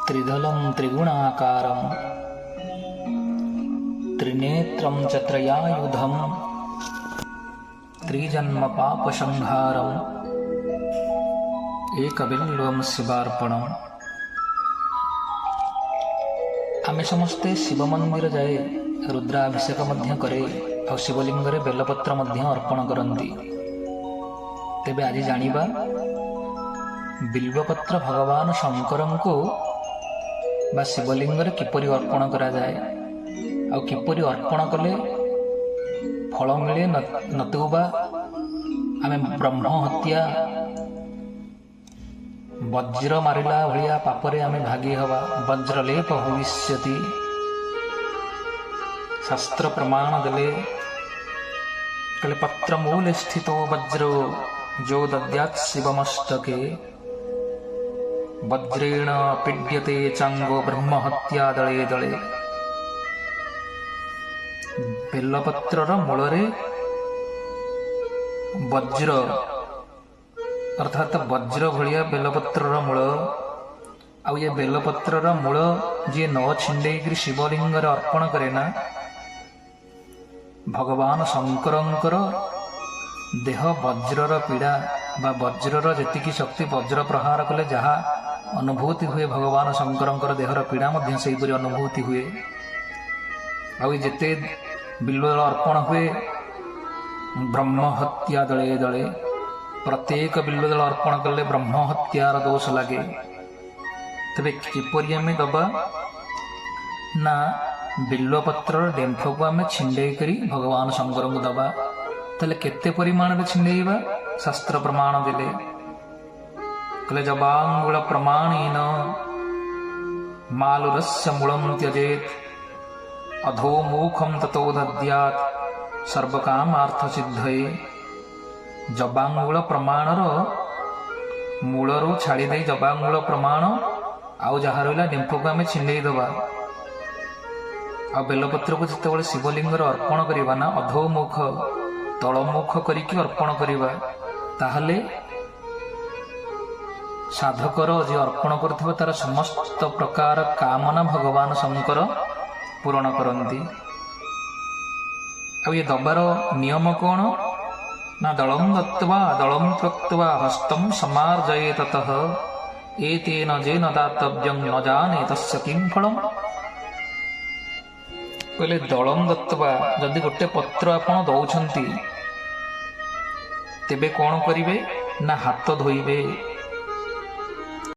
त्रिदलं त्रिगुणाकारं त्रिनेत्रं च त्रयायुधं त्रिजन्मपापसंहारं एकबिल्वं शिवार्पणम्। आमे समस्ते शिव मंदिर जाए रुद्राभिषेक मध्य करे और शिवलिंग रे बेलपत्र मध्य अर्पण करती। तेबे आज जानिबा बिल्वपत्र भगवान शंकर को बा शिवलिंग रे किपरि अर्पण करा जाए और किपरि अर्पण कले फल मिले नतुबा आमे ब्रह्म हत्या वज्र मारिला भलिया पापरे आमे भागी हवा वज्रलेप भविष्यति। शास्त्र प्रमाण देले कले पत्र मूले स्थितो वज्रो जो दद्यात् शिवमस्तके वज्रेण पीड्यते चांगो ब्रह्म हत्या दले दले। बेलपत्रर मूलरे वज्र अर्थात वज्र भलिया बेलपत्रर मूल आउ ये बेलपत्रर मूल जी न छिंडेकरी शिवलिंग अर्पण करे ना भगवान शंकरंकर देह वज्रर पीड़ा बा वज्रर जेतिकी शक्ति वज्र प्रहार कले जहा अनुभूति हुए भगवान शंकरंकर देहर पीड़ा मध्य सेहीपरि अनुभूति हुए। आउ जेते बिल्वदल अर्पण हुए ब्रह्म हत्या दले दले प्रत्येक बिल्वदल अर्पण कले ब्रह्म हत्यार दोष लगे। तेरे किपरि आमे दबा ना बिल्वपत्र डेम्फ को आम छिंडे करी भगवान शंकर को दबा तेले केते परिमाण में छिंडेबा शास्त्र प्रमाण देले कले जबांगुल प्रमाणेन मालुरस्य मूलम त्यजेत अधोमुखम ततो दद्यात् सर्वकामार्थ सिद्धये। जबांगुल प्रमाणर मूलरू छाड़ी दे जबांगुल प्रमाण आउ जहा रहा डेम्फ को आम छिंडे दबा आ बेलपत्र को जिते शिवलिंग अर्पण करवा ना अधोमुख तलमुख करिकी अर्पण करवा ताहले साधकर जे अर्पण करथिबा तार समस्त प्रकार कामना भगवान शंकर पूर्ण करती। आ ये दबार नियम कौन ना दलम दत्त्वा दलम त्यक्त्वा हस्तम समार्जये ततः एतेन जेन दातव्यं न जाने तस्य किं फलम्। कहले दलम दत्त्वा जदि गोटे पत्र आपण दौछंती तेबे कौन करिवे ना हाथ धोइबे